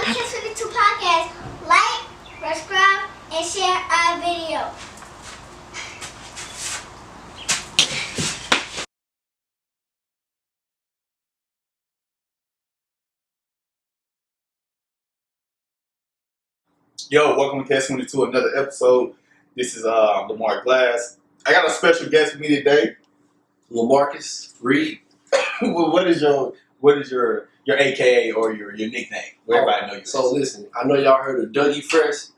Kids52 Podcast. Like, subscribe, and share our video. Yo, welcome to Kids52, another episode. This is Lamar Glass. I got a special guest with me today, LaMarcus Reed. What is your AKA or your nickname? Where everybody know you. So listen, I know y'all heard of Doug E. Fresh.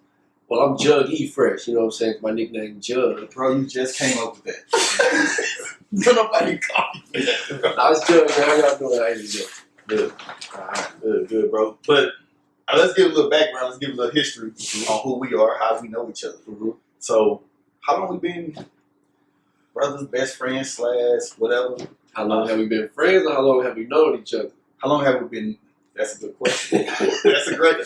Well, I'm Jug E. Fresh. You know what I'm saying? My nickname Jug. Bro, you just came up with that. Nobody called you that. I was Jug, man. How y'all doing? How you doing? Good. Alright, good, bro. But let's give a little background. Let's give a little history on who we are, how we know each other. Mm-hmm. So, how long we been brothers, best friends, / whatever? How long have we been friends, or how long have we known each other? How long have we been? That's a good question. That's a great.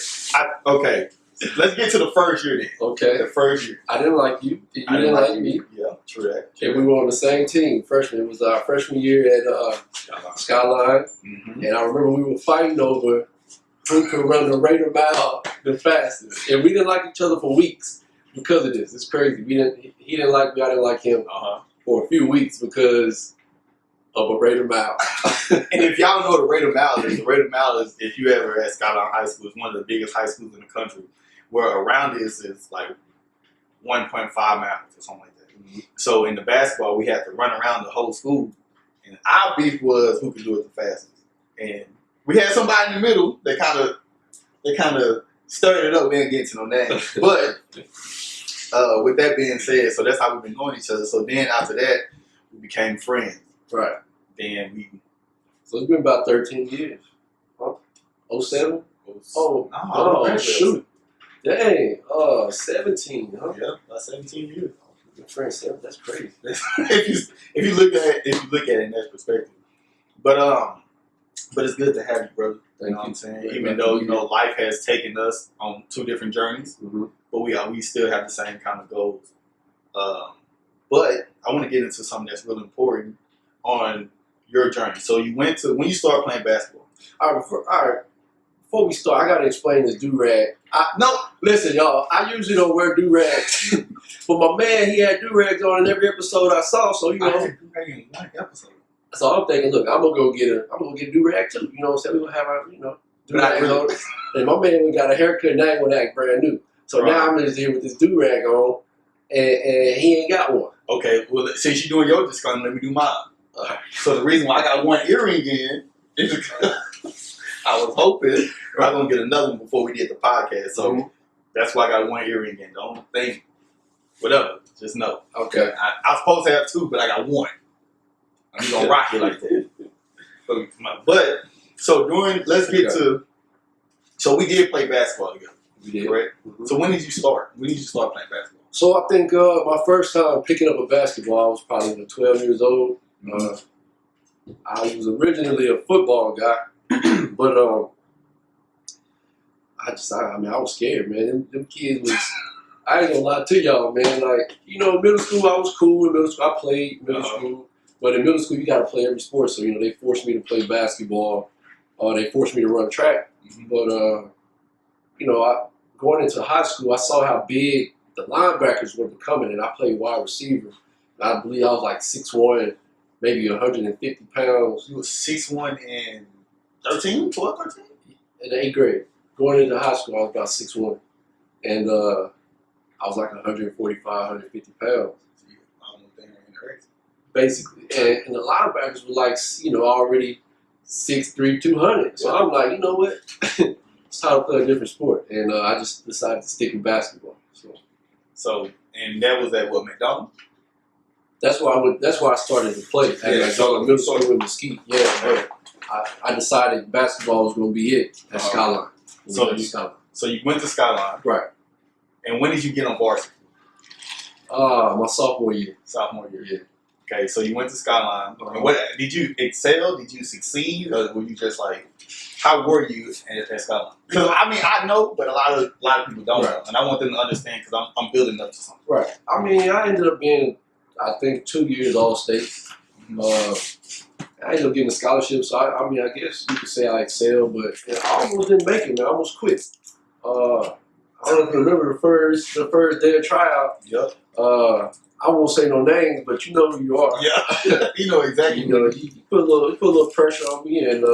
Okay, let's get to the first year then. Okay. The first year. I didn't like you. You I didn't like me. Yeah, true that. And we were on the same team. Freshman. It was our freshman year at Skyline. Mm-hmm. And I remember we were fighting over who could run the rate of mile the fastest. And we didn't like each other for weeks because of this. It's crazy. He didn't like me, I didn't like him for a few weeks because of a rate of mile. And if y'all know what the rate of mile is, if you ever at Skyline High School, it's one of the biggest high schools in the country, where around this is like 1.5 miles or something like that. Mm-hmm. So in the basketball, we had to run around the whole school, and our beef was who could do it the fastest. And we had somebody in the middle that kind of stirred it up. We didn't get to no names, but with that being said, so that's how we've been knowing each other. So then after that, we became friends. Right. Then So it's been about 13 years. Huh? 07? Oh, shoot. Dang. 17, huh? Yeah, about 17 years. Good friend, 7. That's crazy. if you look at it in that perspective. But it's good to have you, brother. You know what I'm saying? Even though, life has taken us on 2 different journeys, but we still have the same kind of goals. But I want to get into something that's really important on your journey. So when you started playing basketball. All right. Before we start, I gotta explain this do-rag. No, listen, y'all. I usually don't wear do-rags, but my man, he had do-rags on in every episode I saw. So I had do-rag in one episode. So I'm thinking, look, I'm gonna go get a do-rag too. You know what I'm saying? We're gonna have our, do-rag on. And my man, we got a haircut and I ain't gonna act brand new. So now I'm just here with this do-rag on, and he ain't got one. Okay, well, since you're doing your discussion, let me do mine. So the reason why I got one earring in is because I was hoping I was going to get another one before we did the podcast. So that's why I got one earring in. Don't think, whatever, just know. Okay. I was supposed to have 2, but I got 1. I'm going to rock it like that. But, so so we did play basketball together. We did. Correct? Mm-hmm. So when did you start? When did you start playing basketball? So I think my first time picking up a basketball, I was probably 12 years old. I was originally a football guy, but I was scared, man. Them kids was, I ain't gonna lie to y'all, man. Like, middle school, I was cool. In middle school, I played middle school. But in middle school, you got to play every sport. So, they forced me to play basketball. They forced me to run track. But, going into high school, I saw how big the linebackers were becoming, and I played wide receiver. And I believe I was like 6'1", maybe 150 pounds. You were 6'1" in 13, 12, 13? In the 8th grade. Going into high school, I was about 6'1". And I was like 145, 150 pounds. Basically. And the linebackers were like, already 6'3", 200. So I'm like, you know what? It's time to play a different sport. And I just decided to stick with basketball. So, and that was at what, McDonald's? That's why I started to play. Middle school in Mesquite. Yeah, but I decided basketball was going to be it at Skyline. So you went to Skyline. Right. And when did you get on varsity? My sophomore year. Sophomore year. Yeah. Okay, so you went to Skyline. And what did you excel? Did you succeed? Or were you just like, how were you at Skyline? Because I know, but a lot of people don't know, and I want them to understand because I'm building up to something. Right. I ended up being, I think, 2 years All-State, I ended up getting a scholarship, so I mean, I guess you could say I excelled, but I almost didn't make it, man. I almost quit. I don't know if you remember the first day of tryout. Yep. I won't say no names, but you know who you are. Yeah. You know exactly. You know, you put a little pressure on me, and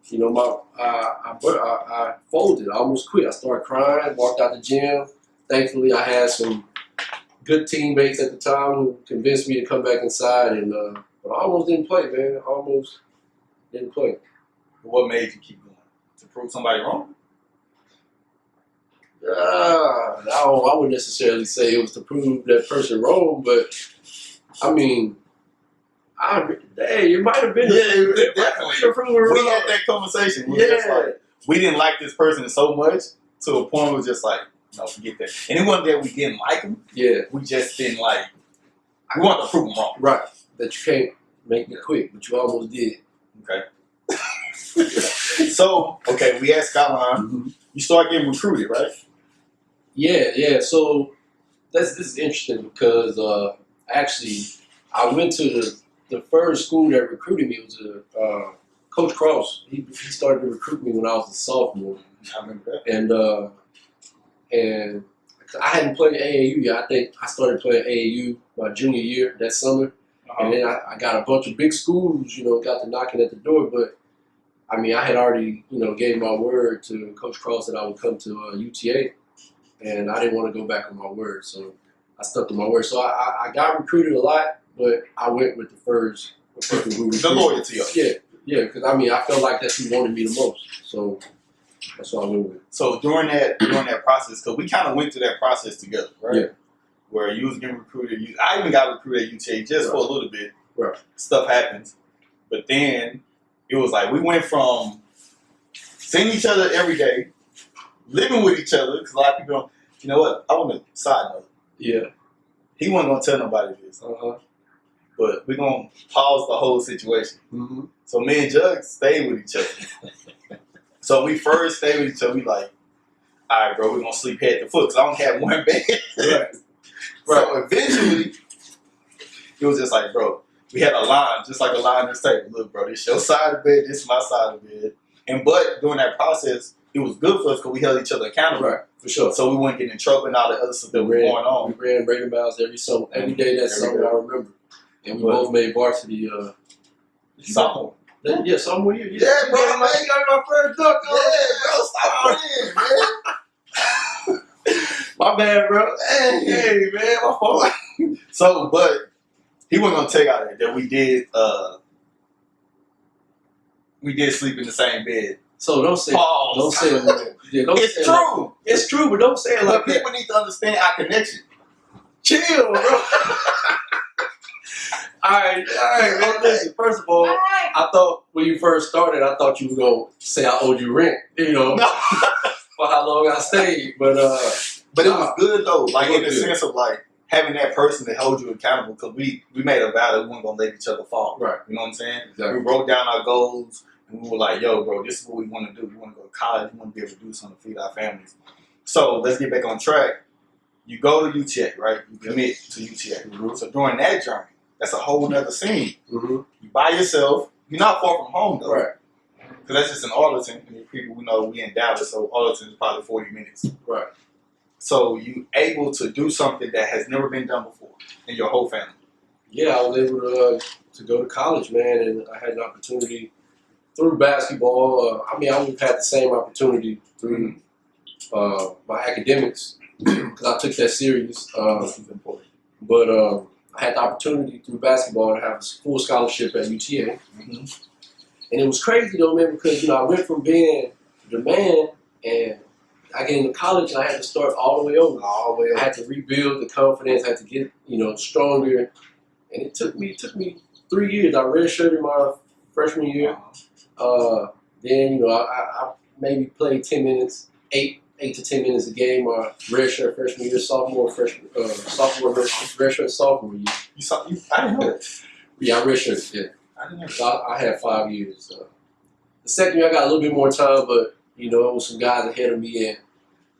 you know, I folded. I almost quit. I started crying, walked out the gym. Thankfully, I had some good teammates at the time who convinced me to come back inside, and but I almost didn't play, man. I almost didn't play. What made you keep going? To prove somebody wrong? I wouldn't necessarily say it was to prove that person wrong, but I mean, it might have been. Definitely. To prove it We wrong. had that conversation. We were just like, we didn't like this person so much to a point where it was just like, no, forget that. And it wasn't that we didn't like him. Yeah, We just didn't like. We wanted to prove him wrong. right. That you can't make me quit, but you almost did. Okay. So, okay, we at Skyline. You start getting recruited, right? Yeah. So this is interesting because actually I went to the first school that recruited me was Coach Cross. He started to recruit me when I was a sophomore, I remember that. and I hadn't played AAU yet. I think I started playing AAU my junior year that summer, and then I got a bunch of big schools, you know, got to knocking at the door. But I mean, I had already, you know, gave my word to Coach Cross that I would come to UTA, and I didn't want to go back on my word, so I stuck to my word. So I got recruited a lot, but I went with the first people who recruited. The loyalty of it. Yeah, because I mean, I felt like that's who wanted me the most, so that's what I went with. So during that process, because we kind of went through that process together, right? Yeah. Where you was getting recruited. I even got recruited at UTA just for a little bit. Right. Stuff happens. But then it was like we went from seeing each other every day, living with each other, because a lot of people don't, you know what, I want to side note. Yeah. He wasn't going to tell nobody this, but we're going to pause the whole situation. Mm-hmm. So me and Jug stayed with each other. So we first stayed with each other. We like, all right, bro, we're going to sleep head to foot because I only had one bed. Right. So eventually, it was just like, bro, we had a line, just like a line in the table. Look, bro, this your side of the bed, this is my side of the bed. But during that process, it was good for us because we held each other accountable. Right, for sure. So we weren't getting in trouble and all the other stuff that was going on. We ran Raider Miles every day that summer, I remember. And we both made varsity. Sophomore. Yeah, sophomore year. Yeah, bro, I got my first dunk. Yeah, bro, stop playing, man. My bad, bro. Hey, man, my fault. So, but he wasn't gonna take out that we did sleep in the same bed. So don't say Pause. Don't say it. Man. Yeah, don't It's say true. Like, it's true, but don't say it like But that. people need to understand our connection. Chill, bro. All right, bro. Listen, first of all, I thought when you first started, I thought you were gonna say I owed you rent, you know, No. for how long I stayed. But But it was good though, like in the Good. sense of like having that person to hold you accountable because we made a vow that we weren't gonna let each other fall. Right. You know what I'm saying? Exactly. We wrote down our goals and we were like, yo, bro, this is what we want to do. We want to go to college. We want to be able to do something to feed our families. So let's get back on track. You go to UTA, right? You commit to UTA. Mhm. So during that journey, that's a whole nother scene. Mm-hmm. You by yourself. You're not far from home though. Right. Because that's just in Arlington. I mean, people we know we in Dallas, so Arlington is probably 40 minutes. Right. So you able to do something that has never been done before in your whole family. Yeah, I was able to go to college, man, and I had an opportunity through basketball. I mean, I would have had the same opportunity through my academics because I took that serious. This is important. But I had the opportunity through basketball to have a full scholarship at UTA. Mm-hmm. And it was crazy though, man, because you know I went from being the man and I get into college and I had to start all the way over. All the way I had to rebuild the confidence, I had to get, you know, stronger. And it took me 3 years. I redshirted my freshman year. Then, you know, I maybe played 10 minutes, 8 to 10 minutes a game. My redshirt freshman year, redshirt sophomore year. I didn't know that. Yeah, I redshirted, yeah. I didn't know that. So I had 5 years. The second year I got a little bit more time, but you know, it was some guys ahead of me, and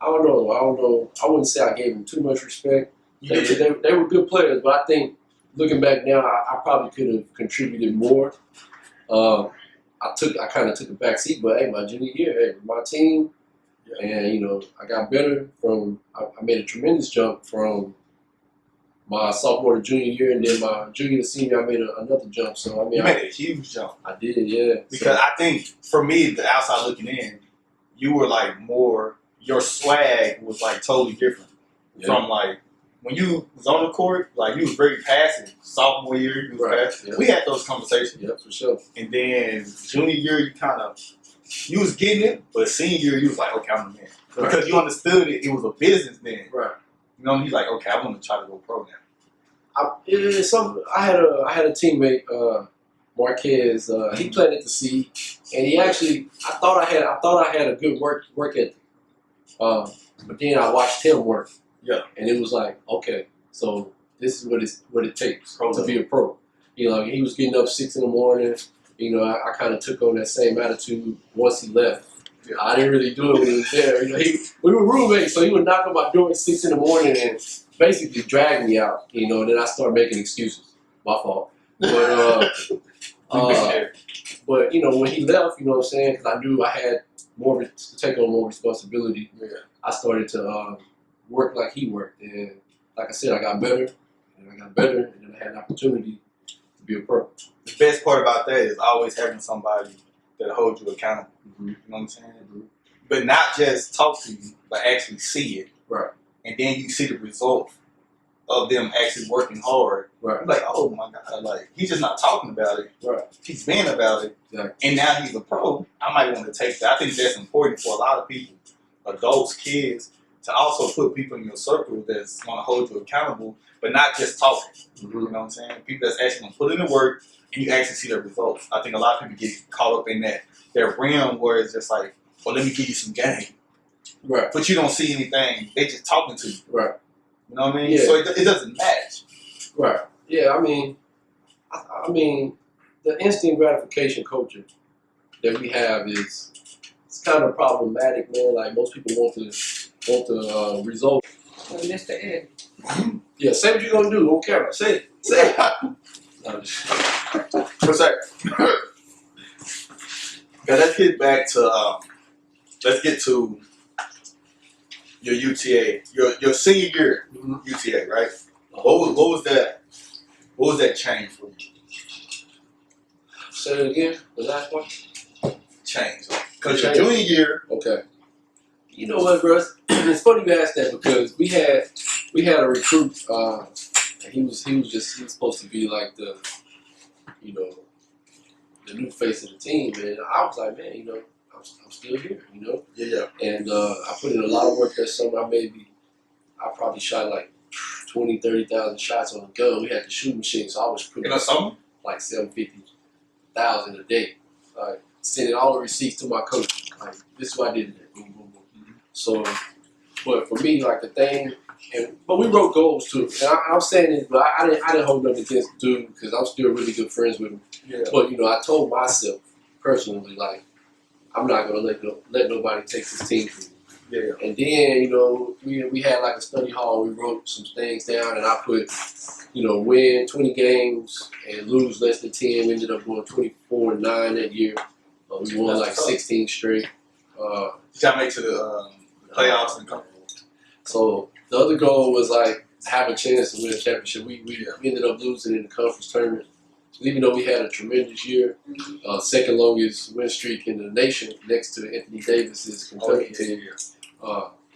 I don't know. I wouldn't say I gave them too much respect. You did. They were good players, but I think looking back now, I probably could have contributed more. I kind of took a back seat, but hey, my junior year, hey, my team, and you know, I got better from. I made a tremendous jump from my sophomore to junior year, and then my junior to senior, I made another jump. So I mean, You made a huge jump. I did, yeah. Because I think for me, the outside looking in, you were like more. Your swag was like totally different from like when you was on the court. Like you was very passive. Sophomore year, you was passive. Yeah. We had those conversations. Yeah, for sure. And then junior year, you was getting it, but senior year, you was like, okay, I'm the man. Right. Because you understood it was a business then. Right. You know, he's like, okay, I want to try to go pro now. I had a teammate, Marquez. He played at the C, and he actually I thought I had a good work ethic. But then I watched him work. Yeah. And it was like, okay, so this is what it takes to be a pro. You know, he was getting up 6 a.m. You know, I kind of took on that same attitude once he left. Yeah. I didn't really do it when he was there. You know, we were roommates, so he would knock on my door at 6 a.m. and basically drag me out. You know, and then I started making excuses. My fault. But but you know, when he left, you know what I'm saying, because I knew I had to take on more responsibility. Yeah. I started to work like he worked, and like I said, I got better, and then I had an opportunity to be a pro. The best part about that is always having somebody that holds you accountable. Mm-hmm. You know what I'm saying? Mm-hmm. But not just talk to you, but actually see it. Right. And then you see the result of them actually working hard. Right. You're like, oh my God, like he's just not talking about it. Right. He's been about it. Exactly. And now he's a pro. I might want to take that. I think that's important for a lot of people, adults, kids, to also put people in your circle that's going to hold you accountable, but not just talking. Mm-hmm. You know what I'm saying? People that's actually going to put in the work and you actually see the results. I think a lot of people get caught up in their realm where it's just like, well, let me give you some game. Right. But you don't see anything. They just talking to you. Right. You know what I mean? Yeah. So it doesn't match. Right. Yeah. I mean, the instant gratification culture that we have is it's kind of problematic, man. Like most people want the result. Mr. Ed. Yeah. Say what you're gonna do on camera. Say it. Say it. No, just- What's that? Yeah, let's get back to let's get to your UTA, your senior year UTA, right? What was that? What was that change for you? Say it again. The last one. Change, because your junior year. Okay. You know what, bro? It's funny you asked that because we had a recruit. He was supposed to be like the new face of the team, and I was like, man, I'm still here, Yeah. And I put in a lot of work that summer. I probably shot like 20, 30,000 shots on the gun. We had the shooting machine, so I was In the summer? like 750,000 a day. Like sending all the receipts to my coach. Like this is what I did today. Boom, boom, boom. Mm-hmm. So, but for me, like the thing, but we wrote goals too. And I'm saying this, but I didn't hold nothing against the dude because I'm still really good friends with him. Yeah. But I told myself personally, like I'm not gonna let nobody take this team from me. Yeah. And then we had like a study hall. We wrote some things down, and I put win 20 games and lose less than 10. We ended up going 24-9 that year. We won like 16 straight. You got to make to the playoffs and come. So the other goal was like have a chance to win a championship. We ended up losing in the conference tournament. Even though we had a tremendous year, second longest win streak in the nation, next to Anthony Davis's Kentucky team,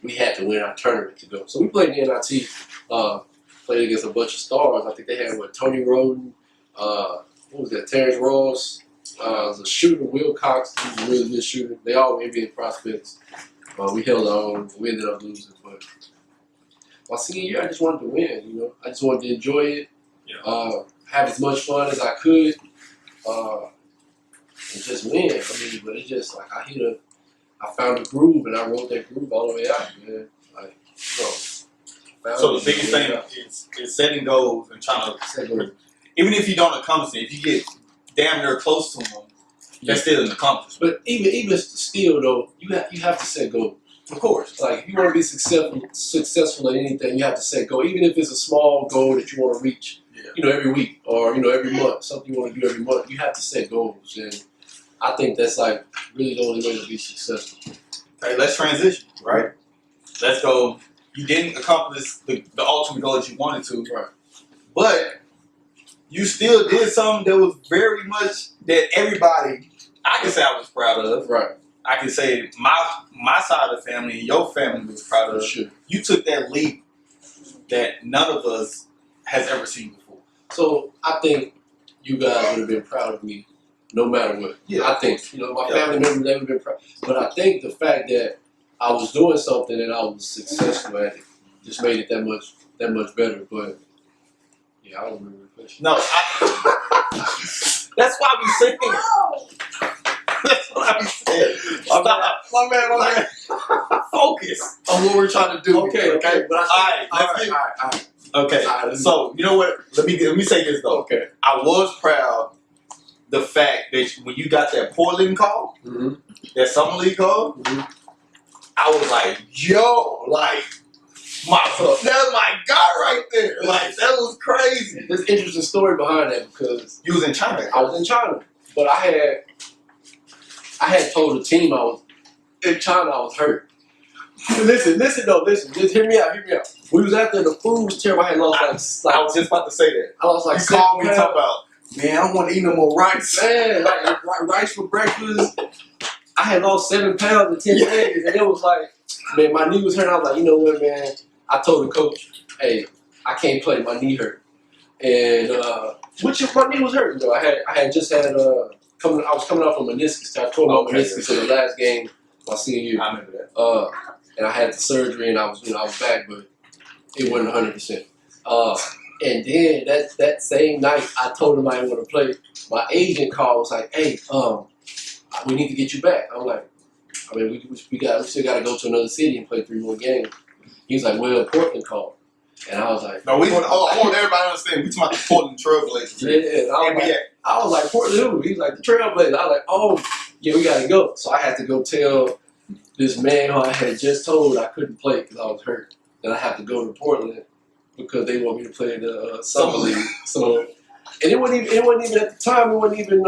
we had to win our tournament to go. So we played in the NIT, played against a bunch of stars. I think they had Tony Roden, what was that? Terrence Ross, the shooter Will Cox, he was a really good shooter. They all were NBA prospects. We held our own. We ended up losing, but my senior year, I just wanted to win. I just wanted to enjoy it. Yeah. Have as much fun as I could, and just win. But it's just like I found a groove, and I wrote that groove all the way out, man. Like, So the biggest thing is setting goals and trying to, even if you don't accomplish it, if you get damn near close to them, that's still an accomplishment. But even still, though, you have to set goals. Of course. Like, if you want to be successful at anything, you have to set goals. Even if it's a small goal that you want to reach, every week or every month, something you want to do every month. You have to set goals, and I think that's like really the only way to be successful. Okay, let's transition, right? Let's go. You didn't accomplish the ultimate goal that you wanted to, Right. but you still did something that was very much that everybody, I can say I was proud of. Right. I can say my side of the family and your family was proud For of. sure. You took that leap that none of us has ever seen before. So I think you guys would have been proud of me no matter what. Yeah. I think, my family members, they would have been proud. But I think the fact that I was doing something and I was successful at it just made it that much better. But yeah, I don't remember the question. No, that's why we saying. That's what I be saying. Stop. My man. Focus on what we're trying to do. Okay. But All right. Okay. All right, So you know what? Let me say this though. Okay. I was proud the fact that when you got that Portland call, Mm-hmm. that summer league call, Mm-hmm. I was like, yo, like that's my guy right there. Like that was crazy. There's an interesting story behind that because You was in China. I was in China, but I had told the team I was in China. I was hurt. Listen. Just hear me out. We was after the food was terrible. I had lost I was just about to say that. I lost like You called me 7 talking pounds. about, man, I don't want to eat no more rice. Man, like rice for breakfast. I had lost 7 pounds in 10 days, and it was like, man, my knee was hurting. I was like, you know what, man? I told the coach, hey, I can't play. My knee hurt, and which if my knee was hurting though. I had just had I was coming off a meniscus. I tore my meniscus in the last game my senior year. I remember that. And I had the surgery, and I was back, but it wasn't 100%. And then that same night, I told him I didn't want to play. My agent called, was like, "Hey, we need to get you back." I'm like, "I mean, we still got to go to another city and play 3 more games." He was like, "Well, Portland called," and I was like, No, I want everybody to understand. We talking about the Portland Trailblazers. "Yeah." And I was like, "Portland who?" He's like, "The Trailblazers." I was like, "Oh, yeah, we got to go." So I had to go tell this man who I had just told I couldn't play because I was hurt, that I had to go to Portland because they want me to play in the summer league. So, and it wasn't even at the time. It wasn't even.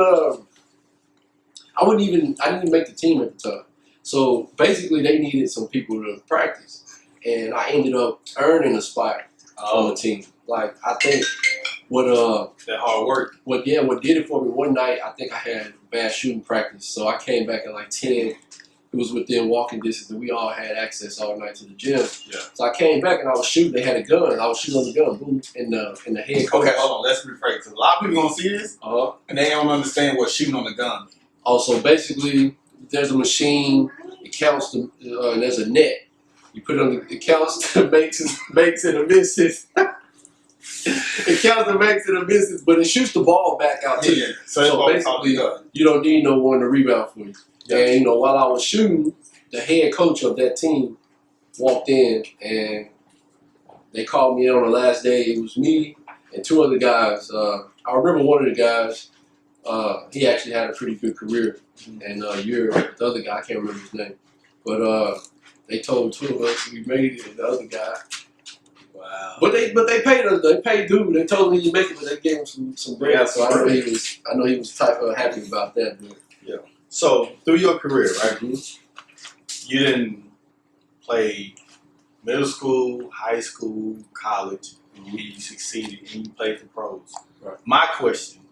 I didn't even make the team at the time. So basically, they needed some people to practice, and I ended up earning a spot on the team. Like I think what that hard work. what did it for me one night. I think I had bad shooting practice, so I came back at like 10. It was within walking distance, and we all had access all night to the gym. Yeah. So I came back and I was shooting. They had a gun. I was shooting on the gun. Boom! And the head coach. Okay, hold on. Let's rephrase. Because a lot of people gonna see this and they don't understand what shooting on the gun means. Also, basically, there's a machine. It counts the. There's a net. You put it on. It counts the makes and the misses. It counts the makes and the misses, but it shoots the ball back out to you. So basically, you don't need no one to rebound for you. Yeah. And while I was shooting, the head coach of that team walked in and they called me in on the last day. It was me and 2 other guys. I remember one of the guys. He actually had a pretty good career, and the other guy, I can't remember his name, but they told 2 of us we made it, and the other guy. Wow. But they paid us. They paid dude. They told him he make it, but they gave him some bread. Yeah, so I know he was type of happy about that. But. So through your career, right? You didn't play middle school, high school, college. And you succeeded, and you played for pros. Right. My question,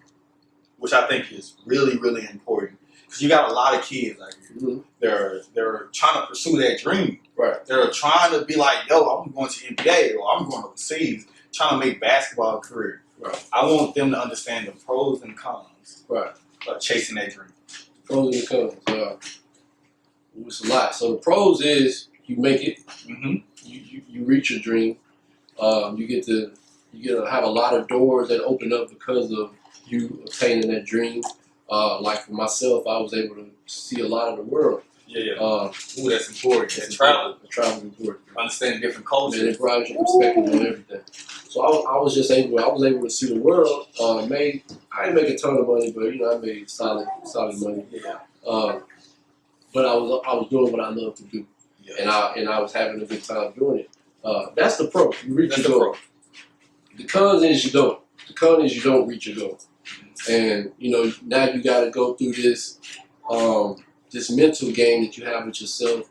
which I think is really, really important, because you got a lot of kids out here. Mm-hmm. They're trying to pursue that dream. Right. They're trying to be like, yo, I'm going to NBA or I'm going overseas, trying to make basketball a career. Right. I want them to understand the pros and cons Right. of chasing that dream. Pros and cons. It's a lot. So the pros is you make it. Mm-hmm. You reach your dream. You get to have a lot of doors that open up because of you obtaining that dream. Like for myself, I was able to see a lot of the world. Yeah. Ooh, that's important. That travel is important. Understanding different And cultures. it broadens your perspective on everything. So I was able to see the world. I didn't make a ton of money, but I made solid money. Yeah. But I was doing what I love to do, Yeah. and I was having a good time doing it. That's the pro. You reach That's your the goal. The cons is you don't. The con is you don't reach your goal, and you know now you got to go through this this mental game that you have with yourself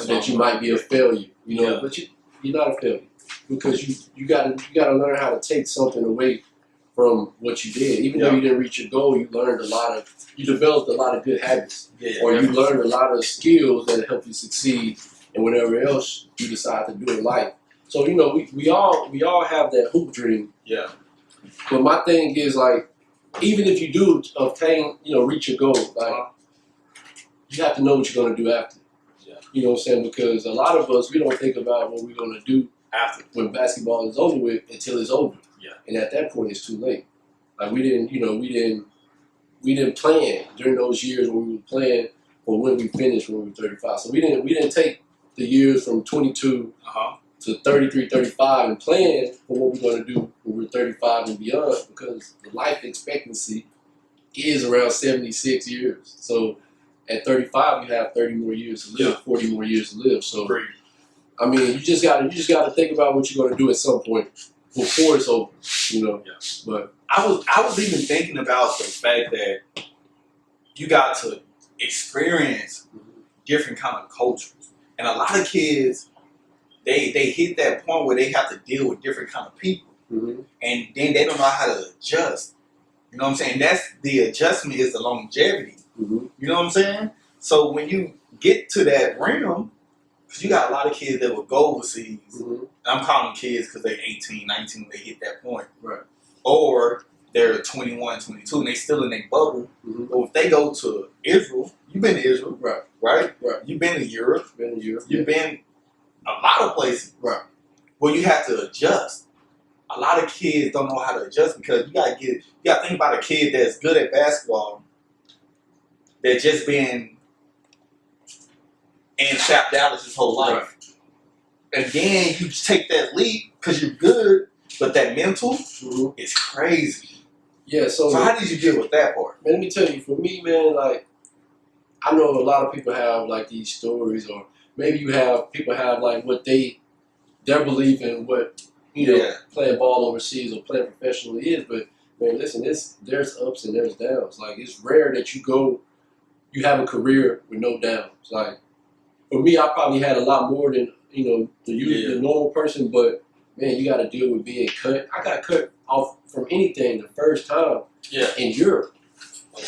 that you might be a failure. You know, but you're not a failure because you gotta learn how to take something away from what you did. Even though you didn't reach your goal, you developed a lot of good habits, or you learned a lot of skills that help you succeed in whatever else you decide to do in life. So you know, we all have that hoop dream. Yeah. But my thing is like, even if you do obtain, you know, reach your goal, like you have to know what you're gonna do after. Yeah. You know what I'm saying? Because a lot of us, we don't think about what we're gonna do After. when basketball is over with until it's over. Yeah. And at that point, it's too late. Like we didn't plan during those years when we were playing or when we finished when we were 35. So we didn't take the years from 22 to 33, 35 and plan for what we're going to do when we're 35 and beyond, because the life expectancy is around 76 years. So at 35, you have 30 more years to live, 40 more years to live. So Great. I mean, you just gotta think about what you're going to do at some point before it's over. You know. Yeah. But I was even thinking about the fact that you got to experience different kind of cultures, and a lot of kids they hit that point where they have to deal with different kind of people, and then they don't know how to adjust. You know what I'm saying? That's the adjustment is the longevity. You know what I'm saying? So when you get to that realm, because you got a lot of kids that will go overseas. I'm calling them kids because they're 18, 19 when they hit that point. Right. Or they're 21, 22 and they still in their bubble. But if they go to Israel, you've been to Israel. Right. Right? Right. You've been to Europe. You've Yeah. been a lot of places. Right. Where you have to adjust. A lot of kids don't know how to adjust because you gotta think about a kid that's good at basketball that just been in South Dallas his whole life. Right. And then you take that leap because you're good, but that mental is crazy. Yeah, so how did you deal with that part? Man, let me tell you, for me, man, like I know a lot of people have like these stories, or maybe people have like what their belief in what playing ball overseas or playing professionally is. But man, listen, there's ups and there's downs. Like it's rare that you have a career with no downs. Like for me, I probably had a lot more than the normal person. But man, you got to deal with being cut. I got cut off from anything the first time in Europe.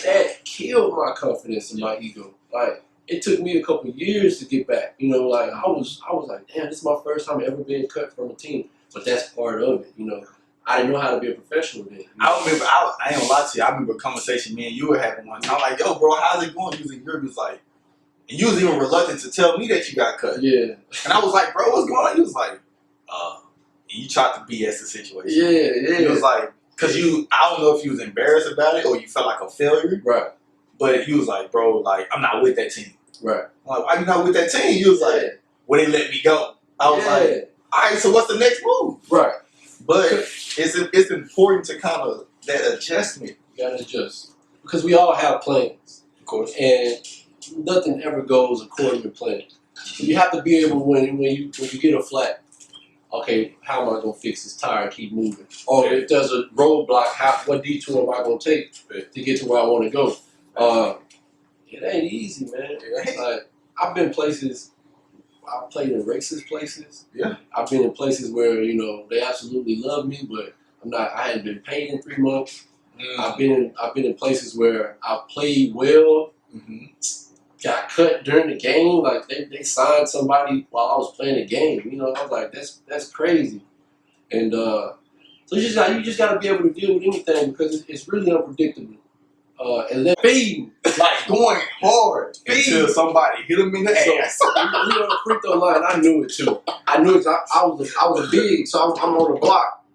That killed my confidence and my ego. Like it took me a couple years to get back. You know, like I was like, damn, this is my first time ever being cut from a team. But that's part of it. You know, I didn't know how to be a professional then. I remember, I ain't gonna lie to you. I remember a conversation me and you were having one. And I'm like, yo, bro, how's it going? You was in Europe. He was like, and you was even reluctant to tell me that you got cut. Yeah. And I was like, bro, what's going on? He was like, and you tried to BS the situation. Yeah. He was like, because I don't know if you was embarrassed about it or you felt like a failure. Right. But he was like, bro, like, I'm not with that team. Right. I'm like, why you not with that team? He was like, well, they let me go. I was like, all right, so what's the next move? Right. But it's important to kind of that adjustment. You gotta adjust. Because we all have plans. Of course. And nothing ever goes according to plan. So you have to be able, when you get a flat, okay, how am I going to fix this tire and keep moving? Or if there's a roadblock, what detour am I going to take to get to where I want to go? It ain't easy, man. Like, I've been places, I've played in racist places. Yeah. I've been in places where, they absolutely love me, but I hadn't been paid in 3 months. I've been in places where I played well, got cut during the game. Like they signed somebody while I was playing the game. I was like, that's crazy. And so you just got to be able to deal with anything because it's really unpredictable. And then feeding, like going hard until somebody hit him in the ass. So, on the free throw line, I knew it too. I knew it. I was a big, so I'm on the block,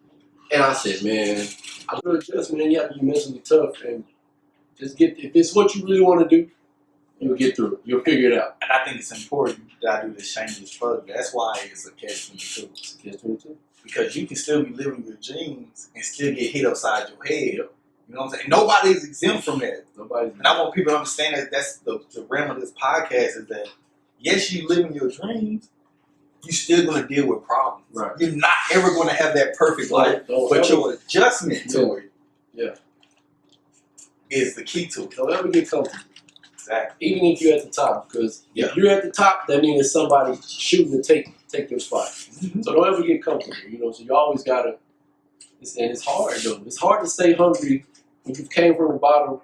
and I said, man, I really just, man, you have to be mentally tough and just if it's what you really want to do, you'll get through it. You'll figure it out. And I think it's important that I do this shameless plug. That's why it's a catch-22. It's a catch-22. Because you can still be living your dreams and still get hit upside your head. You know what I'm saying? Nobody is exempt from that. And I want people to understand that that's the realm of this podcast is that, yes, you living your dreams, you still going to deal with problems. Right. You're not ever going to have that perfect life, Don't but ever- your adjustment to it Yeah. is the key to it. Don't ever get comfortable. Exactly. Even if you're at the top, because Yeah. if you're at the top, that means there's somebody shooting to take your spot. So don't ever get comfortable, you know. So you always gotta, and it's hard though. It's hard to stay hungry when you came from the bottom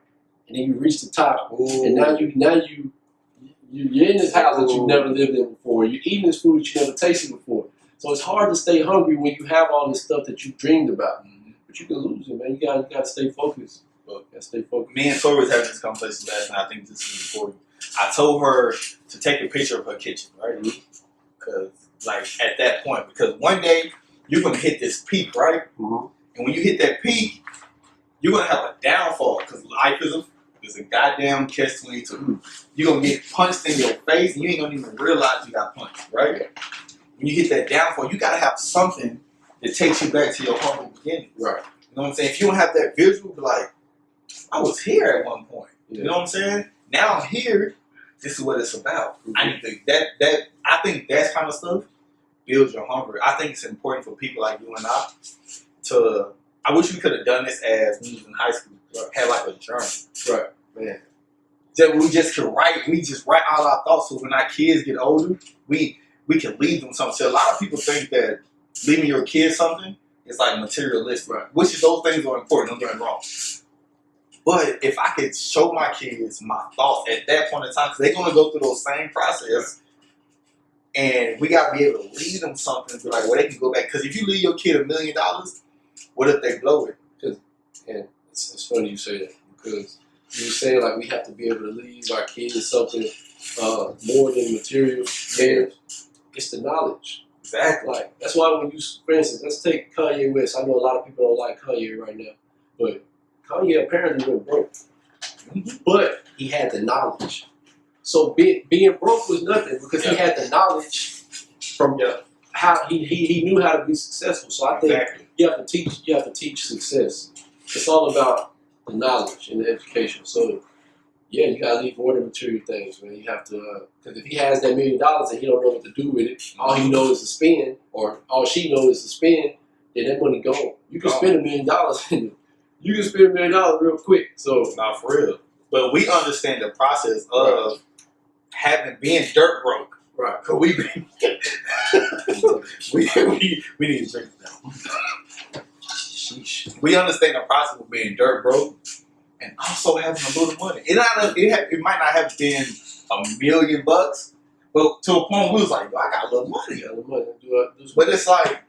and then you reach the top, and now you're in this house that you've never lived in before. You're eating this food that you never tasted before. So it's hard to stay hungry when you have all this stuff that you dreamed about. But you can lose it, man. You gotta stay focused. Stay focused. Me and Tori was having this conversation last night. I think this is important. I told her to take a picture of her kitchen, right? Because, like, at that point, because one day you're gonna hit this peak, right? Mm-hmm. And when you hit that peak, you're gonna have a downfall because life is a goddamn catch-22. You're gonna get punched in your face and you ain't gonna even realize you got punched, right? When you hit that downfall, you gotta have something that takes you back to your humble beginnings. Right. You know what I'm saying? If you don't have that visual, be like, I was here at one point. Yeah. You know what I'm saying? Now I'm here. This is what it's about. I need to I think that kind of stuff builds your hunger. I think it's important for people like you and I to. I wish we could have done this as when we was in high school. Had like a journal. Right. Man. That we just could write. We just write all our thoughts. So when our kids get older, we can leave them something. So a lot of people think that leaving your kids something is like materialistic, Right. which is those things are important. Don't get me wrong. But if I could show my kids my thoughts at that point in time, because they're going to go through those same process, and we got to be able to leave them something to like where they can go back. Because if you leave your kid $1 million, what if they blow it? And it's funny you say that because you were saying like we have to be able to leave our kids something more than material. And it's the knowledge. Exactly. Like that's why when you, for instance, let's take Kanye West. I know a lot of people don't like Kanye right now, but Kanye apparently went broke, but he had the knowledge. So being broke was nothing because he had the knowledge from how he knew how to be successful. So I think Exactly. you have to teach success. It's all about the knowledge and the education. So yeah, you gotta leave more than material things, man. You have to because if he has that $1 million and he don't know what to do with it, all he knows is to spend, or all she knows is to spend, then that money gone. You can spend $1 million and you can spend $1 million real quick. So Not for real. But we understand the process of being dirt broke. right. Cause we need to drink now. Sheesh. We understand the process of being dirt broke and also having a little money. It might not have been $1 million, but to a point we was like, yo, I got a little money. Yeah, the money. Do But it's like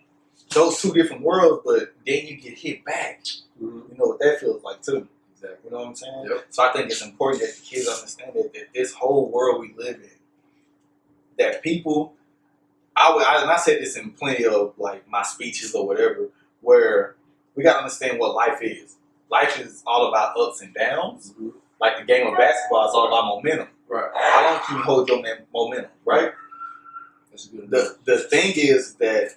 those two different worlds, but then you get hit back. mm-hmm. You know what that feels like too. Exactly. You know what I'm saying? Yep. So I think it's important that the kids understand that this whole world we live in, that people, and I said this in plenty of like my speeches or whatever, where we gotta understand what life is. Life is all about ups and downs. Mm-hmm. Like the game of basketball is all about momentum. Right. How long can you hold your momentum, right? That's a good. The thing is that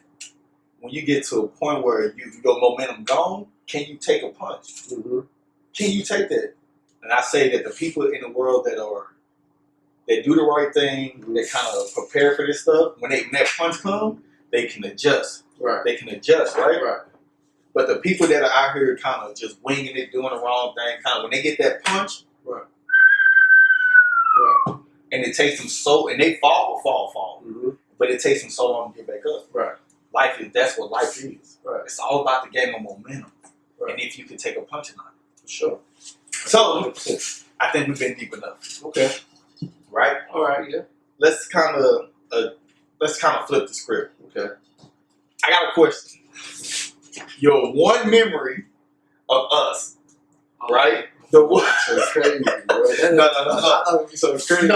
when you get to a point where your momentum gone, can you take a punch? Mm-hmm. Can you take that? And I say that the people in the world that do the right thing, that kind of prepare for this stuff, when that punch come, they can adjust. Right. They can adjust, right? Right. But the people that are out here kind of just winging it, doing the wrong thing, kind of when they get that punch, Right. and it takes them and they fall, Mm-hmm. but it takes them so long to get back up. Right. That's what life is. Right. It's all about the game of momentum. Right. And if you can take a punch or not. For sure. So 100%. I think we've been deep enough, Okay. right? All right. Yeah. Let's kind of flip the script. Okay. I got a question. Your one memory of us, right? The one. So crazy, bro. No. I thought it'd be so crazy. No.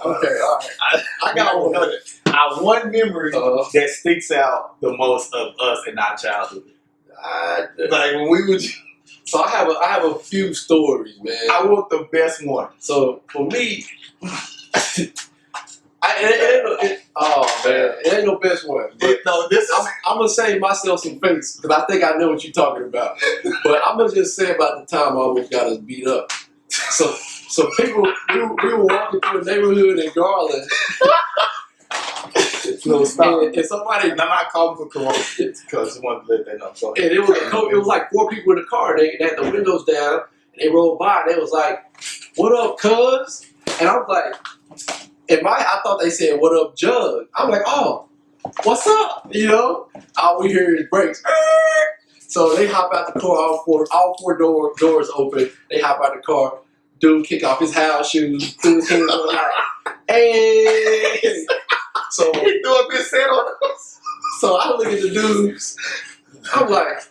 Okay. All right. I got one. Our one memory Uh-huh. that sticks out the most of us in our childhood. Like when we were. So I have a few stories, man. I want the best one. So for me, it ain't no best one. But This is. I'm gonna save myself some face because I think I know what you're talking about. But I'm gonna just say about the time I almost got us beat up. So people, we were walking through a neighborhood in Garland, No, stop. And somebody, And I'm not calling for corona because I just wanted to let that know. So, and it was like 4 people in the car. They had the windows down. And they rolled by. And they was like, "What up, cuz?" And I was like, I thought they said, "What up, Jug?" I'm like, "Oh, what's up?" You know? All we hear is brakes. So they hop out the car. All four doors open. They hop out the car. Dude kick off his house shoes. Threw his hands on like, "Hey!" So he threw up his head on us. So I look at the dudes. I'm like,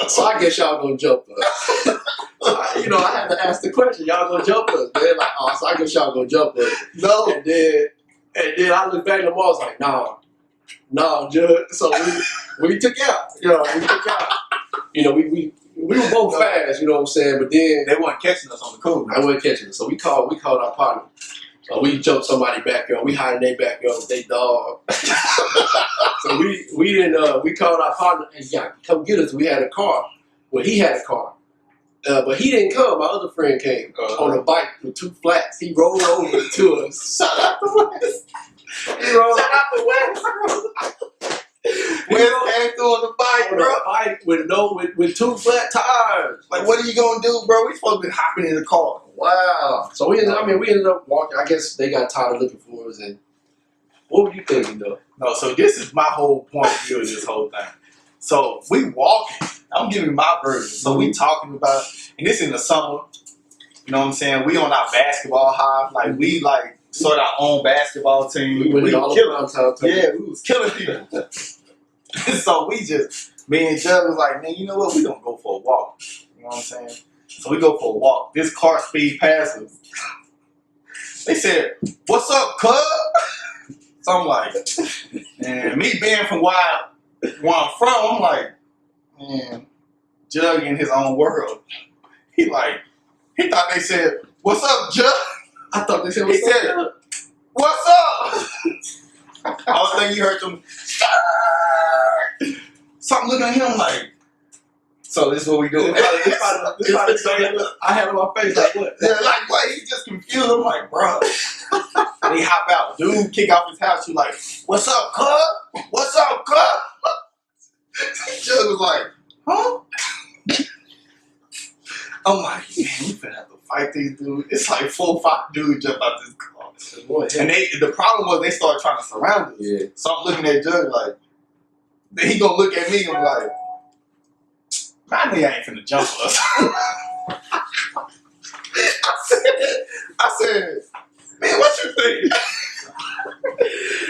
so I guess y'all gonna jump us. I had to ask the question, y'all gonna jump us? They're like, oh, so I guess y'all gonna jump us. No. And then I look back at them all, I was like, nah, Judge. So we took out. We took out. We were both fast, you know what I'm saying? But then They weren't catching us on the cool. I wasn't catching it. So we called our partner. So we jumped somebody back up. We hired their back up with their dog. So we called our partner and come get us. We had a car. Well, he had a car. But he didn't come. My other friend came on a bike with 2 flats. He rolled over to us. Shout out the West. He rolled Shout out the West. West came through on the bike, on bro. a bike with 2 flat tires. Like, what are you gonna do, bro? We supposed to be hopping in the car. Wow. So we ended up walking. I guess they got tired of looking for us. And what were you thinking though? No, so this is my whole point of view of this whole thing. So we walking. I'm giving my version. So we talking about, and this in the summer. You know what I'm saying? We on our basketball high. Like we start our own basketball team. We went all killing. the time. Yeah, we was killing people. So me and Jud was like, man, you know what? We gonna go for a walk. You know what I'm saying? So we go for a walk. This car speed passes. They said, "What's up, cuz?" So I'm like, and me being from where I'm from, I'm like, man, Jug in his own world. He thought they said, "What's up, Jug?" I thought they said, He said, "What's up?" I was thinking you heard them. So I'm looking at him like, so this is what we do. I had on my face like, what? Yeah, like what? He's just confused. I'm like, bro. And he hop out. Dude kick off his house. You like, "What's up, cuz? What's up, cuz?" Jug was like, huh? I'm like, man, we finna have to fight these dudes. It's like 4 or 5 dudes jump out this car. And the problem was they started trying to surround us. Yeah. So So I'm looking at Jug like, then he gonna look at me and be like, "My nigga ain't finna jump us." I said, "Man, what you think?"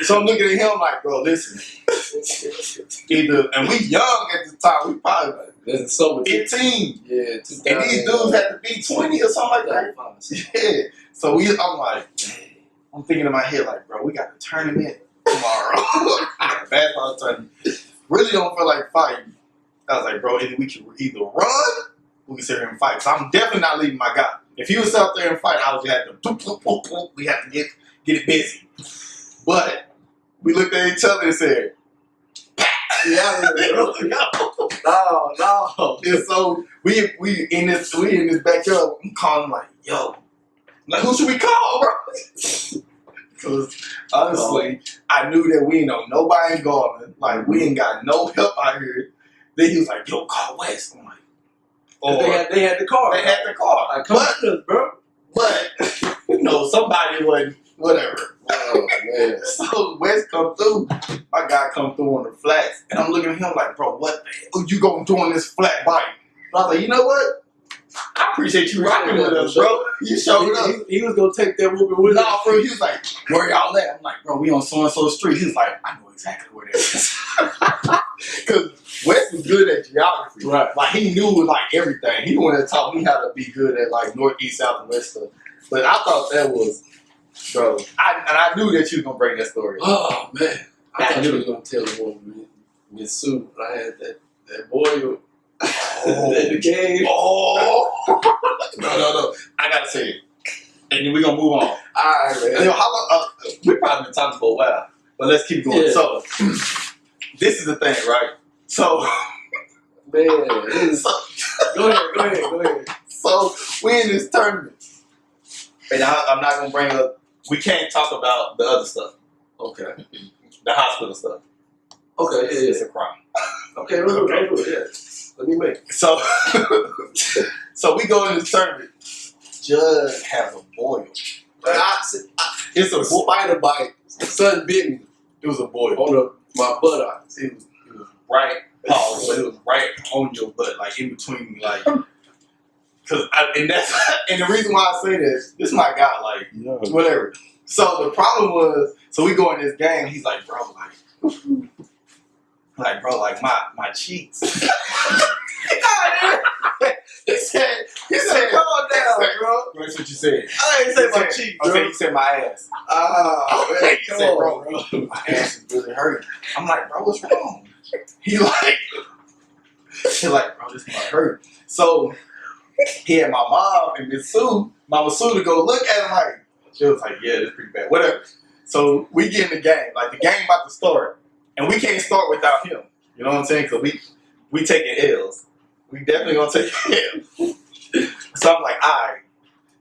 So I'm looking at him like, "Bro, listen. And we young at the time. We probably like there's so much. 15. Yeah, And these dudes had to be 20 or something like that. Yeah. So I'm like, I'm thinking in my head like, bro, we got a tournament tomorrow. A basketball tournament. Really don't feel like fighting. I was like, bro, we can either run or we can sit here and fight. So I'm definitely not leaving my guy. If he was out there and fight, I would just have to boop, boop, boop, boop. We have to get it busy. But we looked at each other and said, Yeah, no. and so we in this backyard. I'm calling like, yo, like who should we call, bro? Because honestly, I knew that we ain't know nobody in Garland. Like we ain't got no help out here. Then he was like, yo, call West. I'm like, They had the car. they had the car. Like, come on, bro. But somebody wasn't. Whatever. Oh man. So West come through. My guy come through on the flats, and I'm looking at him like, bro, what the hell you going to do on this flat bike? And I was like, you know what? I appreciate you rocking with us, bro. You showed up. He was gonna take that whooping with him. No, bro, he was like, where y'all at? I'm like, bro, we on so-and-so street. He was like, I know exactly where that is. Because West was good at geography. Right. Like, he knew, like, everything. He wanted to taught me how to be good at, like, north, east, south, and west stuff. But I thought that was, bro, I knew that you was going to bring that story up. Oh man. I thought you was gonna tell the woman Miss Sue. I had that boy in the game. Oh. No. I got to say it. And then we're going to move on. All right, man. Yo, how long, we've probably been talking for a while, but let's keep going. Yeah. So, this is the thing, right? So, Man, go ahead. So, we in this tournament. And I'm not going to bring up, we can't talk about the other stuff. Okay. The hospital stuff. Okay, It's yeah. a crime. Okay, let's do it. Yeah. Let me make it. So, so we go in the tournament. Judge has a boil. It's a Spider bite. Son bit me It was a boil. on my buttocks. It was right, pause, but it was right on your butt, like in between, like. And the reason why I say this is my guy, like whatever. So the problem was, so we go in this game. He's like, bro, like my cheeks. he said, calm down, bro. That's what you said. I ain't say my cheeks, bro. Okay, you said my ass. Ah, He said, bro, my ass is really hurting. I'm like, bro, what's wrong? He's like, bro, this might hurt. So he had my mom and Miss Sue, Mama Sue, to go look at him. Like, she was like, yeah, that's pretty bad. Whatever. So we get in the game. Like, the game about to start. And we can't start without him. You know what I'm saying? Because we taking L's. We definitely gonna take L's. So I'm like, all right.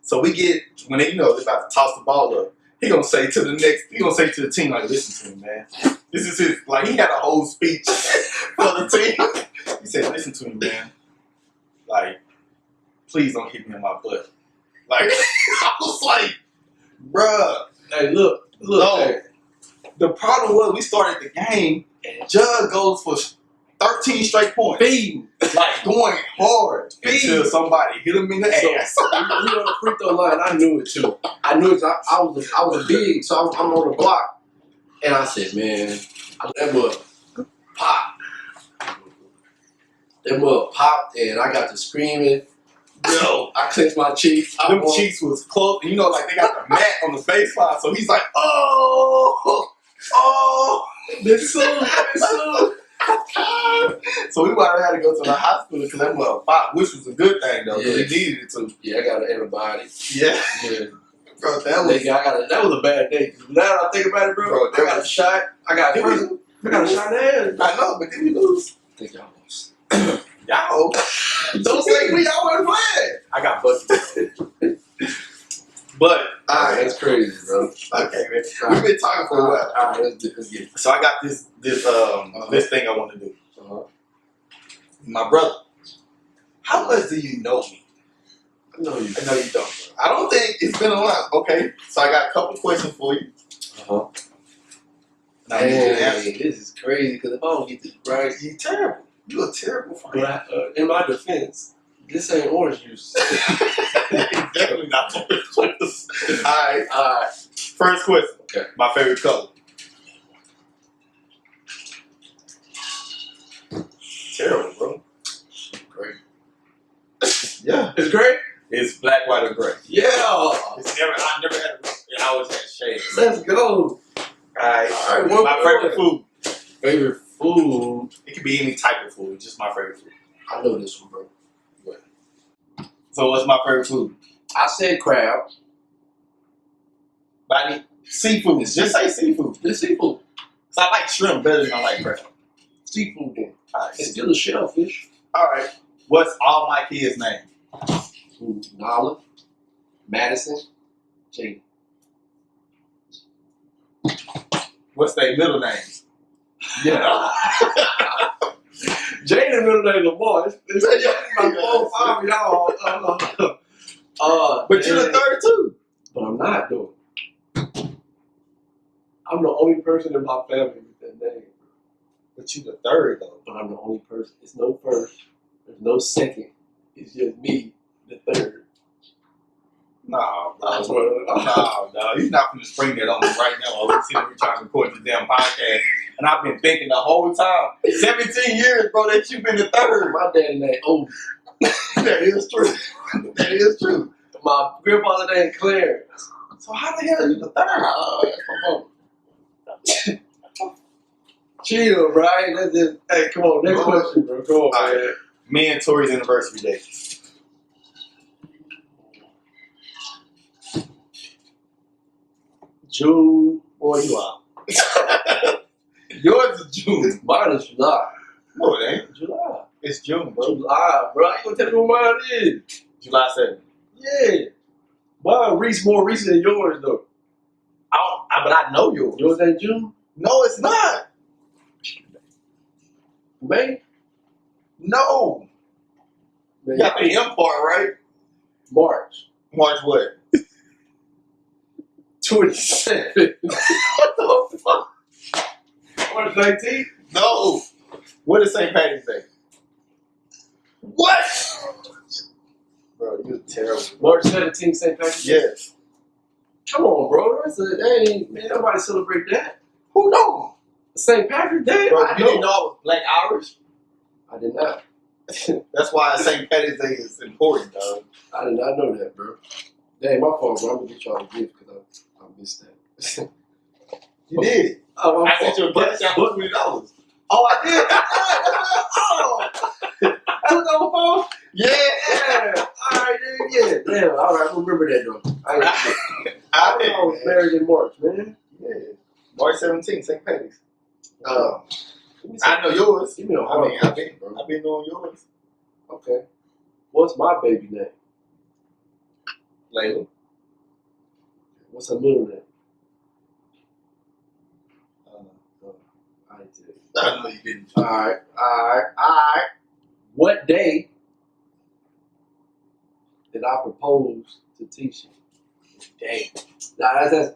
So we get, when they, they're about to toss the ball up, he gonna say to the team, like, listen to him, man. This is his, like, he had a whole speech for the team. He said, listen to him, man. Like, please don't hit me in my butt. Like, I was like, bruh. Hey, look. No. Hey. The problem was we started the game and Judge goes for 13 straight points. Feeding. Like, going hard until somebody hit him in the ass. We on the free throw line. I knew it too. I knew it. I was big, so I'm on the block, and I said, man, that mug pop. That mug popped, and I got to screaming. Yo, I clenched my cheeks. Them cheeks was close. Like they got the mat on the baseline, so he's like, oh, this soon. So we might have had to go to the hospital because that mug popped, which was a good thing though, because he needed it to. Yeah, I got an antibiotic. Yeah. Bro, that was a bad day. Now that I think about it, bro, I got a shot. I got a shot in the head. I know, but then we lose. I think y'all lost. Y'all. Don't say we y'all weren't playing. I got busted. But, alright. That's crazy, bro. Okay, man. We've been talking for a while. Alright, let's get it. So I got this thing I want to do. My brother, how much do you know me? I know you. I know you don't. Bro. I don't think it's been a lot. Okay, so I got a couple questions for you. Now, Hey, this is crazy because if I don't get this right, you're terrible. You're a terrible friend. but in my defense, this ain't orange juice. Definitely not orange juice. Alright. First question. Okay. My favorite color. Terrible, bro. Great. Yeah. It's great? It's black, white, or gray. Yeah. I never had a I always had shades. Let's go. Alright. What My favorite food. Favorite food? It could be any type of food. Just my favorite food. I know this one, bro. So what's my favorite food? I said crab. But I need seafood. Just say seafood. The seafood. So I like shrimp better than I like crab. Seafood then. Alright. It's still a shellfish. Alright. What's all my kids' names? Nala, Madison, Jaden. What's their middle names? Yeah. Jaden middle name Lamar. It's like 4 or 5 of y'all. But you're the third too. But I'm not though. I'm the only person in my family with that name. But you the third though. But I'm the only person. It's no first. There's no second. It's just me, the third. No, I swear to God. no. You're not going to spring that on me right now. We're sitting here trying to record this damn podcast. And I've been thinking the whole time, 17 years, bro, that you've been the third. My daddy name Otis. That is true. That is true. My grandfather name Clarence. So how the hell are you the third? That's my mom. Chill, Brian. That's just, hey, come on. Next question, bro. Come on, All man. right. Me and Tori's anniversary day. June. Boy, you are. Yours is June. Mine is July. No, it ain't. July. It's June, bro. July, bro. You gonna tell me what mine is? July 7th. Yeah. Mine more recent than yours, though. But I know yours. Yours ain't June? No, it's not. May? No. May. You got the M part, right? March. March what? 27th. What the fuck? March 19th? No. What is St. Patty's Day? What? Bro, you're terrible. March 17th, St. Patrick's Day? Yes. Come on, bro. That ain't, man, nobody celebrate that. Who knows? St. Patrick's Day? Bro, I you didn't know I was Black Irish? I did not. That's why St. Patty's Day is important, dog. I did not know that, bro. Dang, my fault, bro. I'm gonna get y'all a gift because I missed that. You did. Oh, my I sent you a fault. gift shop for $20. Oh, I did. Oh, Took over phone? yeah. Yeah. All right, then, yeah. Damn. All right, I remember that though. I was married in March, man. Yeah. March 17th, St. Patty's. Give me I know yours. Give me a I hard mean, question, bro. I've been knowing yours. Okay. What's my baby name? Layla. What's her middle name? I did. I know you didn't. All right. What day did I propose to Tisha? Dang. Nah, that's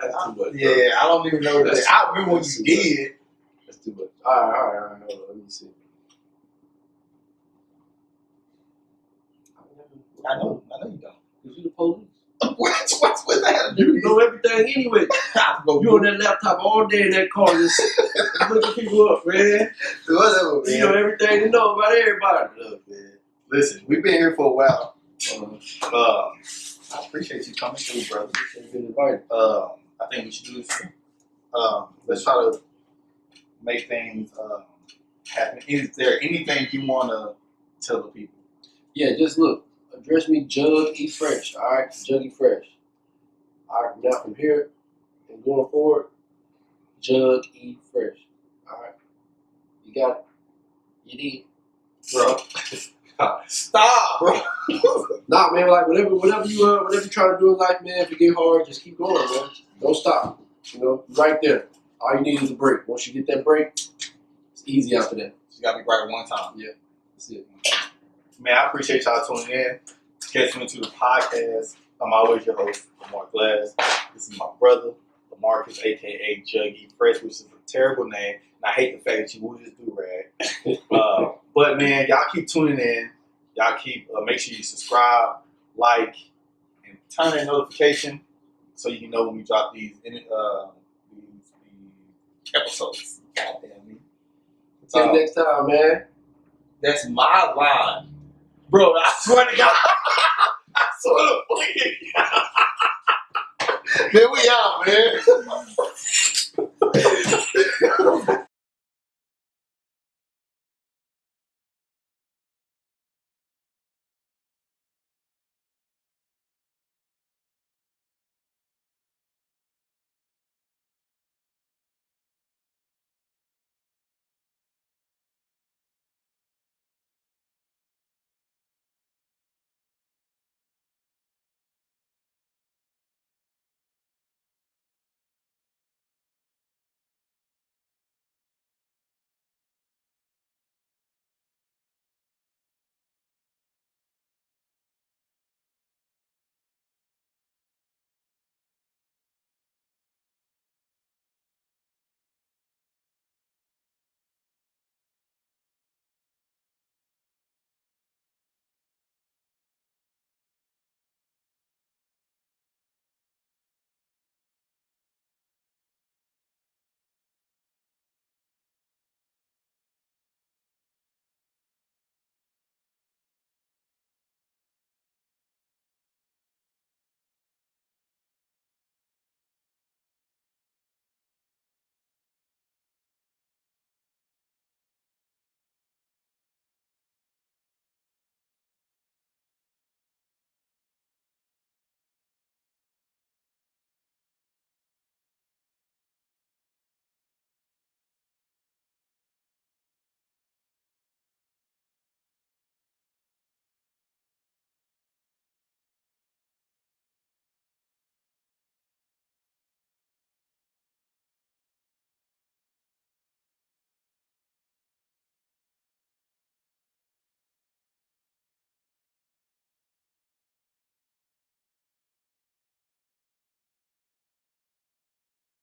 too much. Bro. Yeah, I don't even know that. I remember when you did. That's too much. All right. Hold on. Let me see. I know you don't. Because you the police. What's with that? You know everything anyway. I know You on that laptop all day in that car just looking people up, man. Whatever, You know man. everything to know about everybody. Look, man. Listen, we've been here for a while. Uh, I appreciate you coming through, brother. you've been invited. I think we should do this. Let's try to make things happen. Is there anything you want to tell the people? Yeah, just look. Address me Jug E Fresh. All right, Jug E Fresh. All right, from now from here and going forward, Jug E Fresh. All right, you got it. You did, Bro. Stop, bro. Nah, man. Like whatever you try to do in life, man. If it get hard, just keep going, man. Don't stop. You know, right there. All you need is a break. Once you get that break, it's easy after that. You got me right one time. That's it. Man, I appreciate y'all tuning in. Catching into the podcast. I'm always your host, Lamar Glass. This is my brother, Lamarcus, aka Juggy Fresh, which is a terrible name. And I hate the fact that you will just do rag. But man, y'all keep tuning in. Y'all keep make sure you subscribe, like, and turn that notification so you can know when we drop these episodes. God damn me. Until next time, man. That's my line. Bro, I swear to God. I swear to fucking God. Man, we out, man.